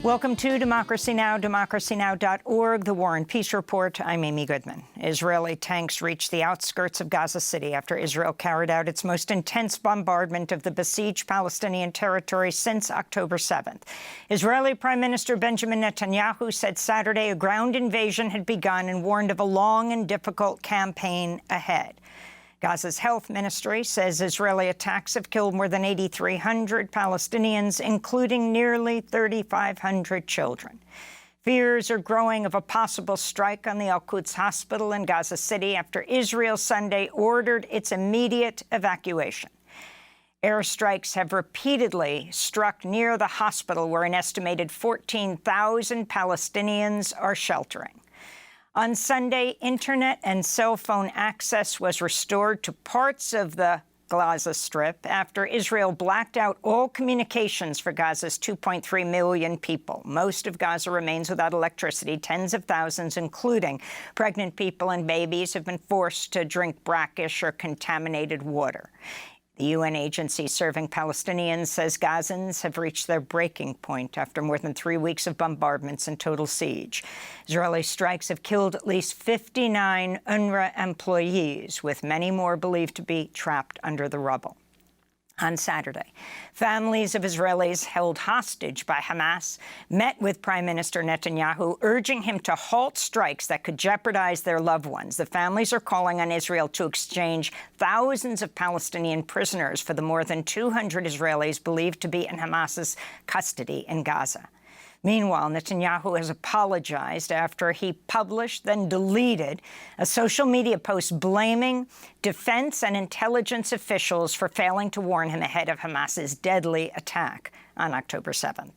Welcome to Democracy Now!, democracynow.org, the War and Peace Report. I'm Amy Goodman. Israeli tanks reached the outskirts of Gaza City after Israel carried out its most intense bombardment of the besieged Palestinian territory since October 7th. Israeli Prime Minister Benjamin Netanyahu said Saturday a ground invasion had begun and warned of a long and difficult campaign ahead. Gaza's health ministry says Israeli attacks have killed more than 8,300 Palestinians, including nearly 3,500 children. Fears are growing of a possible strike on the Al-Quds hospital in Gaza City after Israel Sunday ordered its immediate evacuation. Airstrikes have repeatedly struck near the hospital, where an estimated 14,000 Palestinians are sheltering. On Sunday, internet and cell phone access was restored to parts of the Gaza Strip after Israel blacked out all communications for Gaza's 2.3 million people. Most of Gaza remains without electricity. Tens of thousands, including pregnant people and babies, have been forced to drink brackish or contaminated water. The UN agency serving Palestinians says Gazans have reached their breaking point after more than 3 weeks of bombardments and total siege. Israeli strikes have killed at least 59 UNRWA employees, with many more believed to be trapped under the rubble. On Saturday, families of Israelis held hostage by Hamas met with Prime Minister Netanyahu, urging him to halt strikes that could jeopardize their loved ones. The families are calling on Israel to exchange thousands of Palestinian prisoners for the more than 200 Israelis believed to be in Hamas's custody in Gaza. Meanwhile, Netanyahu has apologized after he published, then deleted, a social media post blaming defense and intelligence officials for failing to warn him ahead of Hamas's deadly attack on October 7th.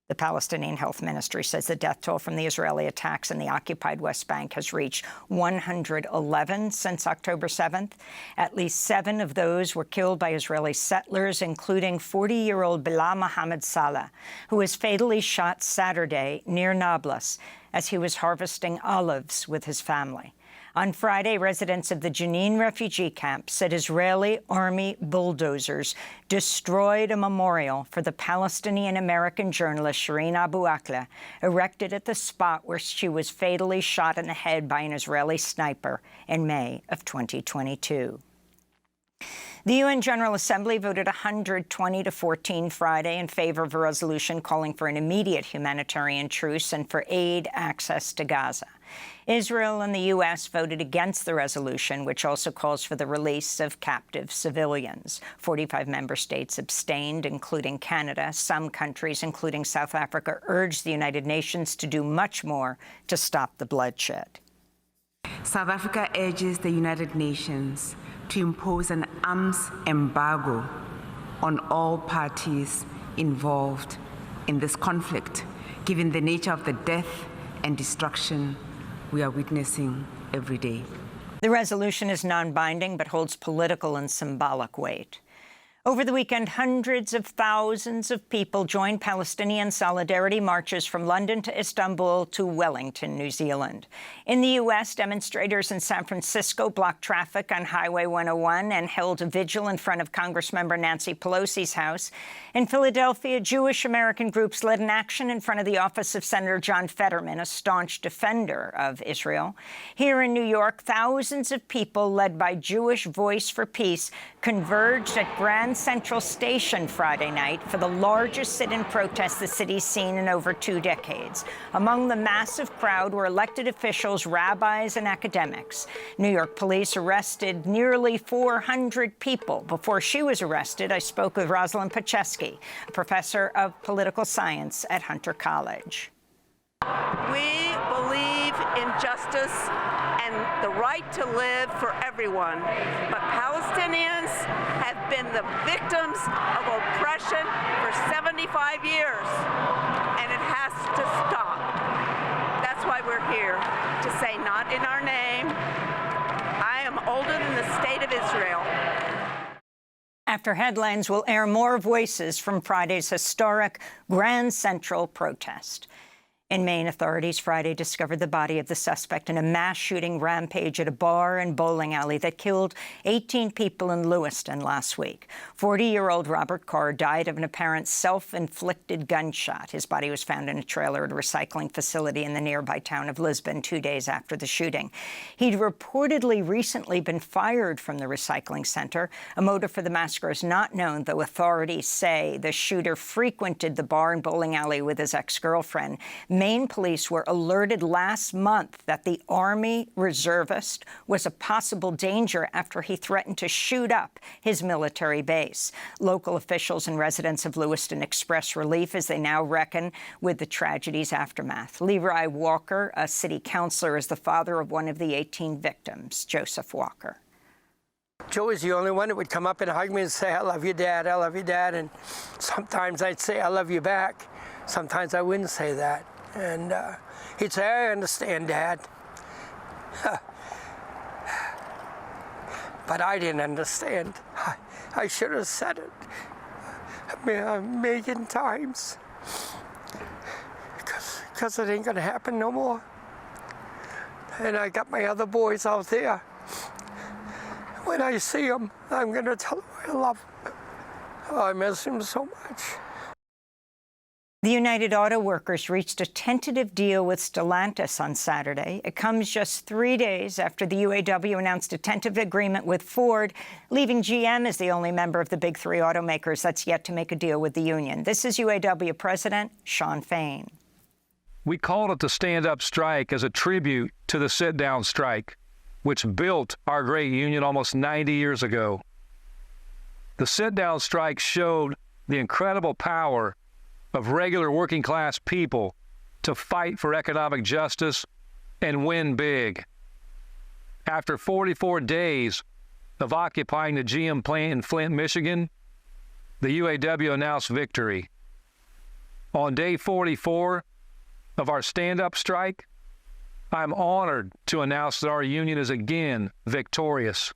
The Palestinian Health Ministry says the death toll from the Israeli attacks in the occupied West Bank has reached 111 since October 7th. At least 7 of those were killed by Israeli settlers, including 40-year-old Bilal Mohammed Saleh, who was fatally shot Saturday near Nablus as he was harvesting olives with his family. On Friday, residents of the Jenin refugee camp said Israeli army bulldozers destroyed a memorial for the Palestinian-American journalist Shireen Abu Akleh, erected at the spot where she was fatally shot in the head by an Israeli sniper in May of 2022. The UN General Assembly voted 120 to 14 Friday in favor of a resolution calling for an immediate humanitarian truce and for aid access to Gaza. Israel and the U.S. voted against the resolution, which also calls for the release of captive civilians. 45 member states abstained, including Canada. Some countries, including South Africa, urged the United Nations to do much more to stop the bloodshed. South Africa urges the United Nations to impose an arms embargo on all parties involved in this conflict, given the nature of the death and destruction we are witnessing every day. The resolution is non-binding but holds political and symbolic weight. Over the weekend, hundreds of thousands of people joined Palestinian solidarity marches from London to Istanbul to Wellington, New Zealand. In the U.S., demonstrators in San Francisco blocked traffic on Highway 101 and held a vigil in front of Congressmember Nancy Pelosi's house. In Philadelphia, Jewish American groups led an action in front of the office of Senator John Fetterman, a staunch defender of Israel. Here in New York, thousands of people, led by Jewish Voice for Peace, converged at Grand Central Station Friday night for the largest sit-in protest the city's seen in over 2 decades. Among the massive crowd were elected officials, rabbis, and academics. New York police arrested nearly 400 people. Before she was arrested, I spoke with Rosalind Paczewski, a professor of political science at Hunter College. We believe in justice and the right to live for everyone, but Palestinians have been the victims of oppression for 75 years, and it has to stop. That's why we're here, to say not in our name. I am older than the state of Israel. After headlines, we'll air more voices from Friday's historic Grand Central protest. In Maine, authorities Friday discovered the body of the suspect in a mass shooting rampage at a bar and bowling alley that killed 18 people in Lewiston last week. 40-year-old Robert Carr died of an apparent self-inflicted gunshot. His body was found in a trailer at a recycling facility in the nearby town of Lisbon 2 days after the shooting. He'd reportedly recently been fired from the recycling center. A motive for the massacre is not known, though authorities say the shooter frequented the bar and bowling alley with his ex-girlfriend. Maine police were alerted last month that the Army reservist was a possible danger after he threatened to shoot up his military base. Local officials and residents of Lewiston express relief as they now reckon with the tragedy's aftermath. Leroy Walker, a city councilor, is the father of one of the 18 victims, Joseph Walker. Joe was the only one that would come up and hug me and say, "I love you, Dad, I love you, Dad." And sometimes I'd say, "I love you back." Sometimes I wouldn't say that. And he'd say, "I understand, Dad." But I didn't understand. I should have said it a million times. Because it ain't going to happen no more. And I got my other boys out there. When I see them, I'm going to tell them I love them. Oh, I miss him so much. The United Auto Workers reached a tentative deal with Stellantis on Saturday. It comes just 3 days after the UAW announced a tentative agreement with Ford, leaving GM as the only member of the big three automakers that's yet to make a deal with the union. This is UAW President Shawn Fain. We called it the stand-up strike as a tribute to the sit-down strike, which built our great union almost 90 years ago. The sit-down strike showed the incredible power of regular working-class people to fight for economic justice and win big. After 44 days of occupying the GM plant in Flint, Michigan, the UAW announced victory. On day 44 of our stand-up strike, I'm honored to announce that our union is again victorious.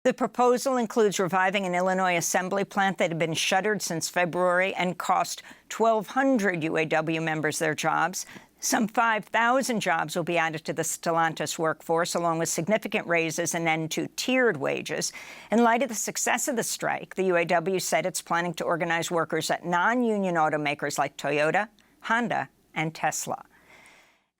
The proposal includes reviving an Illinois assembly plant that had been shuttered since February and cost 1,200 UAW members their jobs. Some 5,000 jobs will be added to the Stellantis workforce, along with significant raises and end to tiered wages. In light of the success of the strike, the UAW said it's planning to organize workers at non-union automakers like Toyota, Honda, and Tesla.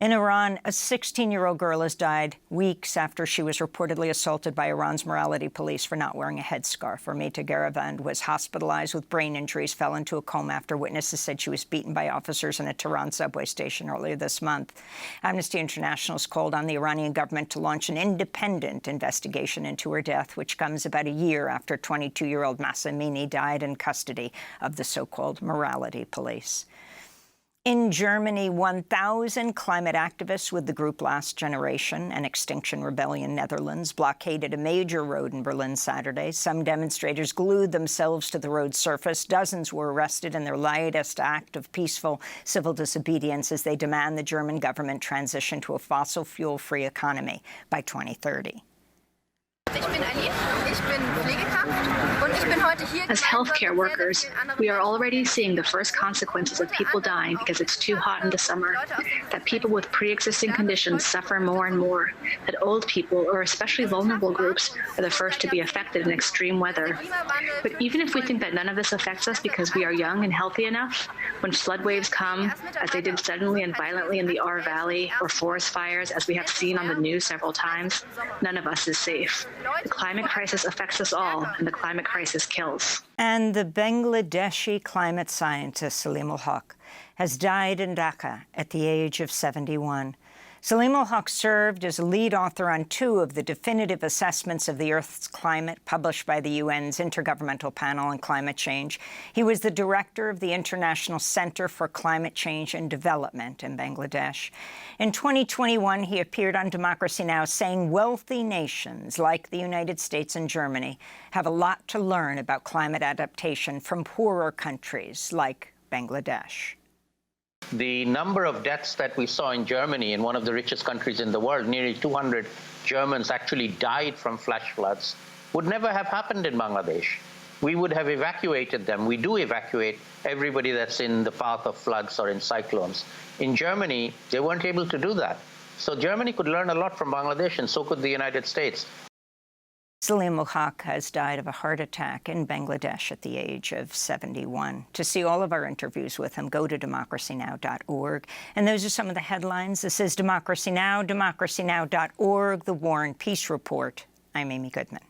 In Iran, a 16-year-old girl has died weeks after she was reportedly assaulted by Iran's morality police for not wearing a headscarf. Ramita Garavand was hospitalized with brain injuries, fell into a coma after witnesses said she was beaten by officers in a Tehran subway station earlier this month. Amnesty International has called on the Iranian government to launch an independent investigation into her death, which comes about a year after 22-year-old Mahsa Amini died in custody of the so-called morality police. In Germany, 1,000 climate activists with the group Last Generation and Extinction Rebellion Netherlands blockaded a major road in Berlin Saturday. Some demonstrators glued themselves to the road's surface. Dozens were arrested in their latest act of peaceful civil disobedience as they demand the German government transition to a fossil fuel-free economy by 2030. As healthcare workers, we are already seeing the first consequences of people dying because it's too hot in the summer, that people with pre-existing conditions suffer more and more, that old people, or especially vulnerable groups, are the first to be affected in extreme weather. But even if we think that none of this affects us because we are young and healthy enough, when flood waves come, as they did suddenly and violently in the Ahr Valley, or forest fires, as we have seen on the news several times, none of us is safe. The climate crisis affects us all, and the climate crisis kills. And the Bangladeshi climate scientist Saleemul Huq has died in Dhaka at the age of 71. Saleemul Huq served as a lead author on 2 of the definitive assessments of the Earth's climate published by the UN's Intergovernmental Panel on Climate Change. He was the director of the International Center for Climate Change and Development in Bangladesh. In 2021, he appeared on Democracy Now! Saying wealthy nations like the United States and Germany have a lot to learn about climate adaptation from poorer countries like Bangladesh. The number of deaths that we saw in Germany, in one of the richest countries in the world, nearly 200 Germans actually died from flash floods, would never have happened in Bangladesh. we would have evacuated them. We do evacuate everybody that's in the path of floods or in cyclones. In Germany, they weren't able to do that. So Germany could learn a lot from Bangladesh, and so could the United States. Saleemul Huq has died of a heart attack in Bangladesh at the age of 71. To see all of our interviews with him, go to democracynow.org. And those are some of the headlines. This is Democracy Now!, democracynow.org, The War and Peace Report. I'm Amy Goodman.